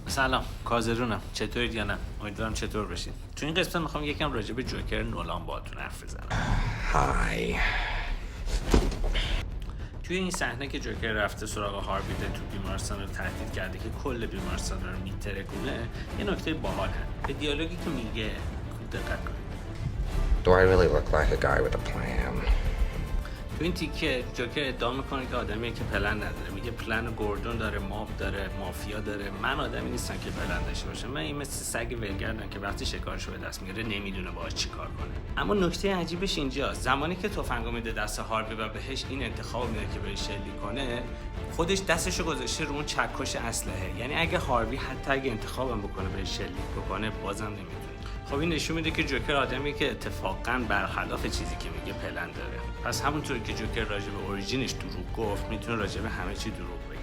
سلام، کازرونم. چطورید یا نه؟ امیدوارم چطور باشید. تو این قسمت میخوام یکم راجع به جوکر نولان باهاتون حرف بزنم. های. توی این صحنه که جوکر رفته سراغ هاروی تو بیمارستان رو تهدید کرده که کل بیمارستان رو میترکونه، یه نکته باحال هست. به دیالوگی که میگه دقت کنید. Do I really look like a guy with a plan? تو این تیکه جوکر ادعا میکنه که آدمیه که پلن نداره. میگه پلن گوردون داره، ماب داره، مافیا داره. من آدمی نیستم که پلن داشته باشه. من این مثل سگ ولگردم که وقتی شکارشو به دست میگیره نمیدونه باهاش چیکار کنه. اما نکته عجیبش اینجاست. زمانی که تفنگو میده دست هاروی و بهش این انتخاب میده که بهش شلیک کنه، خودش دستشو گذاشته رو اون چکش اسلحه. یعنی اگه هاروی حتی اگه انتخابم بکنه بهش شلیک بکنه بازم نمیتونه. خب این نشون میده که جوکر آدمی که اتفاقاً برخلاف چیزی که میگه پلن داره. پس همونطور که جوکر راجع به اوریجینش دروغ گفت، میتونه راجع به همه چی دروغ بگه.